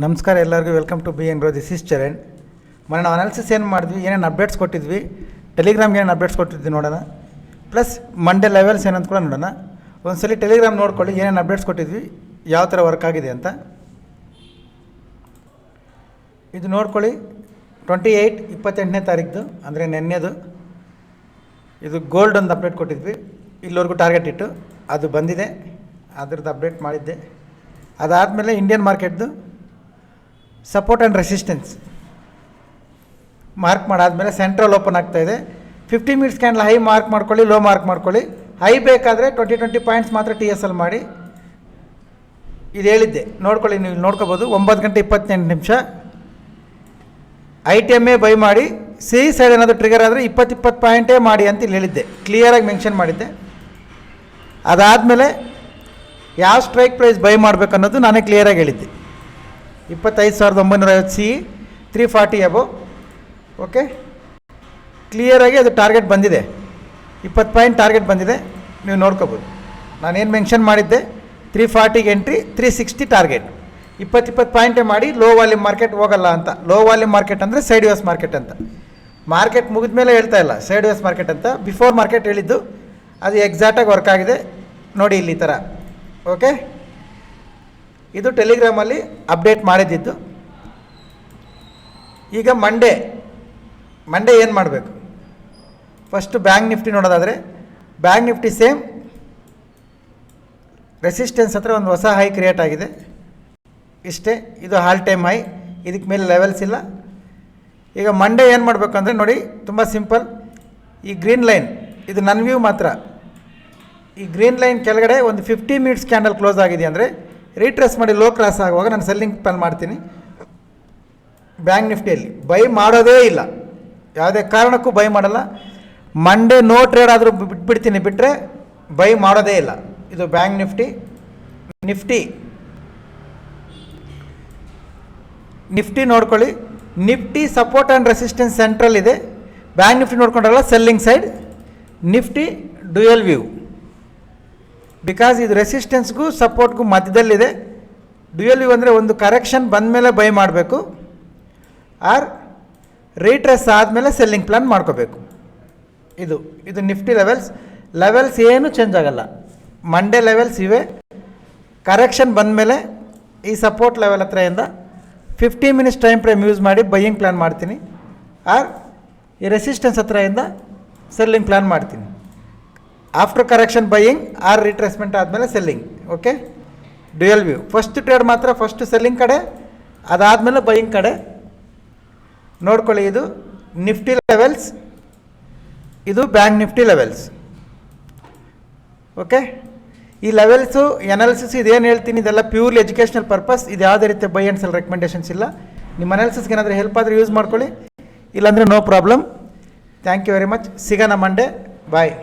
ನಮಸ್ಕಾರ ಎಲ್ಲರಿಗೂ welcome to B N grow. This is Charan. ಮೊನ್ನೆ ನಾವು ಅನಾಲಿಸಿಸ್ ಏನು ಮಾಡಿದ್ವಿ, ಏನೇನು ಅಪ್ಡೇಟ್ಸ್ ಕೊಟ್ಟಿದ್ವಿ, ಟೆಲಿಗ್ರಾಮ್ಗೆ ಏನೇನು ಅಪ್ಡೇಟ್ಸ್ ಕೊಟ್ಟಿದ್ವಿ ನೋಡೋಣ. ಪ್ಲಸ್ ಮಂಡೇ ಲೆವೆಲ್ಸ್ ಏನಂತ ಕೂಡ ನೋಡೋಣ. ಒಂದ್ಸಲಿ ಟೆಲಿಗ್ರಾಮ್ ನೋಡ್ಕೊಳ್ಳಿ, ಏನೇನು ಅಪ್ಡೇಟ್ಸ್ ಕೊಟ್ಟಿದ್ವಿ, ಯಾವ ಥರ ವರ್ಕ್ ಆಗಿದೆ ಅಂತ. ಇದು ನೋಡ್ಕೊಳ್ಳಿ, 28 ತಾರೀಕು ಅಂದರೆ ನೆನ್ನೆದು. ಇದು ಗೋಲ್ಡ್ ಒಂದು ಅಪ್ಡೇಟ್ ಕೊಟ್ಟಿದ್ವಿ, ಇಲ್ಲಿವರೆಗೂ ಟಾರ್ಗೆಟ್ ಇಟ್ಟು ಅದು ಬಂದಿದೆ, ಅದ್ರದ್ದು ಅಪ್ಡೇಟ್ ಮಾಡಿದ್ದೆ. ಅದಾದಮೇಲೆ ಇಂಡಿಯನ್ ಮಾರ್ಕೆಟ್ದು ಸಪೋರ್ಟ್ ಆ್ಯಂಡ್ ರೆಸಿಸ್ಟೆನ್ಸ್ ಮಾರ್ಕ್ ಮಾಡಾದಮೇಲೆ ಸೆಂಟ್ರಲ್ ಓಪನ್ ಆಗ್ತಾಯಿದೆ. 50 ಮಿನಿಟ್ಸ್ ಕ್ಯಾಂಡಲ್ ಹೈ ಮಾರ್ಕ್ ಮಾಡ್ಕೊಳ್ಳಿ, ಲೋ ಮಾರ್ಕ್ ಮಾಡ್ಕೊಳ್ಳಿ. ಹೈ ಬೇಕಾದರೆ 20 ಪಾಯಿಂಟ್ಸ್ ಮಾತ್ರ TSL ಮಾಡಿ. ಇದು ಹೇಳಿದ್ದೆ ನೋಡ್ಕೊಳ್ಳಿ, ನೀವು ನೋಡ್ಕೋಬೋದು. 9:28 ITMA ಬೈ ಮಾಡಿ, ಸಿ ಸೈಡ್ ಏನಾದರೂ ಟ್ರಿಗರ್ ಆದರೆ 20 ಪಾಯಿಂಟೇ ಮಾಡಿ ಅಂತ ಇಲ್ಲಿ ಹೇಳಿದ್ದೆ, ಕ್ಲಿಯರಾಗಿ ಮೆನ್ಷನ್ ಮಾಡಿದ್ದೆ. ಅದಾದಮೇಲೆ ಯಾವ ಸ್ಟ್ರೈಕ್ ಪ್ರೈಸ್ ಬೈ ಮಾಡಬೇಕು ಅನ್ನೋದು ನಾನೇ ಕ್ಲಿಯರಾಗಿ ಹೇಳಿದ್ದೆ. 25,950 ಸಿ 340 ಅಬೋ. ಓಕೆ, ಕ್ಲಿಯರಾಗಿ ಅದು ಟಾರ್ಗೆಟ್ ಬಂದಿದೆ, 20 ಪಾಯಿಂಟ್ ಟಾರ್ಗೆಟ್ ಬಂದಿದೆ, ನೀವು ನೋಡ್ಕೋಬೋದು. ನಾನೇನು ಮೆನ್ಷನ್ ಮಾಡಿದ್ದೆ, 340ಗೆ ಎಂಟ್ರಿ, 360 ಟಾರ್ಗೆಟ್. 20 ಪಾಯಿಂಟೇ ಮಾಡಿ, ಲೋ ವಾಲ್ಯೂಮ್ ಮಾರ್ಕೆಟ್ ಹೋಗಲ್ಲ ಅಂತ. ಲೋ ವಾಲ್ಯೂಮ್ ಮಾರ್ಕೆಟ್ ಅಂದರೆ ಸೈಡ್ ವೇಸ್ ಮಾರ್ಕೆಟ್ ಅಂತ. ಮಾರ್ಕೆಟ್ ಮುಗಿದ ಮೇಲೆ ಹೇಳ್ತಾ ಇಲ್ಲ, ಸೈಡ್ ವೇಸ್ ಮಾರ್ಕೆಟ್ ಅಂತ. ಬಿಫೋರ್ ಮಾರ್ಕೆಟ್ ಹೇಳಿದ್ದು ಅದು ಎಕ್ಸಾಕ್ಟಾಗಿ ವರ್ಕ್ ಆಗಿದೆ ನೋಡಿ, ಇಲ್ಲಿ ಈ ಥರ. ಓಕೆ, ಇದು ಟೆಲಿಗ್ರಾಮಲ್ಲಿ ಅಪ್ಡೇಟ್ ಮಾಡಿದ್ದಿದ್ದು. ಈಗ ಮಂಡೇ ಏನು ಮಾಡಬೇಕು? ಫಸ್ಟು ಬ್ಯಾಂಕ್ ನಿಫ್ಟಿ ನೋಡೋದಾದರೆ, ಬ್ಯಾಂಕ್ ನಿಫ್ಟಿ ಸೇಮ್ ರೆಸಿಸ್ಟೆನ್ಸ್ ಹತ್ರ ಒಂದು ಹೊಸ ಹೈ ಕ್ರಿಯೇಟ್ ಆಗಿದೆ, ಇಷ್ಟೇ. ಇದು ಆಲ್ ಟೈಮ್ ಹೈ, ಇದಕ್ಕೆ ಮೇಲೆ ಲೆವೆಲ್ಸ್ ಇಲ್ಲ. ಈಗ ಮಂಡೇ ಏನು ಮಾಡಬೇಕು ಅಂದರೆ ನೋಡಿ, ತುಂಬ ಸಿಂಪಲ್. ಈ ಗ್ರೀನ್ ಲೈನ್ ಇದು ನನ್ನ ವ್ಯೂ ಮಾತ್ರ. ಈ ಗ್ರೀನ್ ಲೈನ್ ಕೆಳಗಡೆ ಒಂದು 50 ಮಿನಿಟ್ಸ್ ಕ್ಯಾಂಡಲ್ ಕ್ಲೋಸ್ ಆಗಿದೆ ಅಂದರೆ ರೀಟ್ರೇಸ್ ಮಾಡಿ ಲೋ ಕ್ರಾಸ್ ಆಗುವಾಗ ನಾನು ಸೆಲ್ಲಿಂಗ್ ಪ್ಲಾನ್ ಮಾಡ್ತೀನಿ. ಬ್ಯಾಂಕ್ ನಿಫ್ಟಿಯಲ್ಲಿ ಬೈ ಮಾಡೋದೇ ಇಲ್ಲ, ಯಾವುದೇ ಕಾರಣಕ್ಕೂ ಬೈ ಮಾಡಲ್ಲ. ಮಂಡೇ ನೋ ಟ್ರೇಡ್ ಆದರೂ ಬಿಟ್ಬಿಡ್ತೀನಿ, ಬಿಟ್ಟರೆ ಬೈ ಮಾಡೋದೇ ಇಲ್ಲ. ಇದು ಬ್ಯಾಂಕ್ ನಿಫ್ಟಿ ನೋಡ್ಕೊಳ್ಳಿ. Nifty support and resistance central ಇದೆ. ಬ್ಯಾಂಕ್ ನಿಫ್ಟಿ ನೋಡ್ಕೊಂಡಲ್ಲ selling side. Nifty dual view, because ಇದು ರೆಸಿಸ್ಟೆನ್ಸ್ಗೂ ಸಪೋರ್ಟ್ಗೂ ಮಧ್ಯದಲ್ಲಿದೆ. ಡ್ಯುಯಲ್ ವ್ಯೂ ಅಂದರೆ ಒಂದು ಕರೆಕ್ಷನ್ ಬಂದ ಮೇಲೆ ಬೈ ಮಾಡಬೇಕು, ಆರ್ ರೀಟ್ರೆಸ್ ಆದಮೇಲೆ ಸೆಲ್ಲಿಂಗ್ ಪ್ಲಾನ್ ಮಾಡ್ಕೋಬೇಕು. ಇದು ನಿಫ್ಟಿ ಲೆವೆಲ್ಸ್ ಏನು ಚೇಂಜ್ ಆಗಲ್ಲ. ಮಂಡೇ ಲೆವೆಲ್ಸ್ ಇವೆ. ಕರೆಕ್ಷನ್ ಬಂದ ಮೇಲೆ ಈ ಸಪೋರ್ಟ್ ಲೆವೆಲ್ ಹತ್ರದಿಂದ 50 ಮಿನಿಟ್ಸ್ ಟೈಮ್ ಫ್ರೇಮ್ ಯೂಸ್ ಮಾಡಿ ಬೈಯಿಂಗ್ ಪ್ಲಾನ್ ಮಾಡ್ತೀನಿ, ಆರ್ ಈ ರೆಸಿಸ್ಟೆನ್ಸ್ ಹತ್ರದಿಂದ ಸೆಲ್ಲಿಂಗ್ ಪ್ಲಾನ್ ಮಾಡ್ತೀನಿ. After correction buying or retracement ಆದಮೇಲೆ selling. Okay, dual view. First trade ಮಾತ್ರ ಫಸ್ಟ್ ಸೆಲ್ಲಿಂಗ್ ಕಡೆ, ಅದಾದಮೇಲೆ ಬೈಯಿಂಗ್ ಕಡೆ ನೋಡ್ಕೊಳ್ಳಿ. ಇದು ನಿಫ್ಟಿ ಲೆವೆಲ್ಸ್, ಇದು ಬ್ಯಾಂಕ್ ನಿಫ್ಟಿ ಲೆವೆಲ್ಸ್. ಓಕೆ, ಈ ಲೆವೆಲ್ಸು ಅನಾಲಿಸಿಸ್ ಇದೇನು ಹೇಳ್ತೀನಿ ಇದೆಲ್ಲ ಪ್ಯೂರ್ಲಿ ಎಜುಕೇಷನಲ್ ಪರ್ಪಸ್. ಇದು ಯಾವುದೇ ರೀತಿ ಬೈ ಆ್ಯಂಡ್ ಸೆಲ್ ರೆಕಮೆಂಡೇಷನ್ಸ್ ಇಲ್ಲ. ನಿಮ್ಮ ಅನಾಲಿಸಿಸ್ಗೆ ಏನಾದರೂ ಹೆಲ್ಪ್ ಆದರೆ ಯೂಸ್ ಮಾಡ್ಕೊಳ್ಳಿ, ಇಲ್ಲಾಂದರೆ no problem. Thank you very much. ಸಿಗೋಣ ಮಂಡೇ. ಬಾಯ್.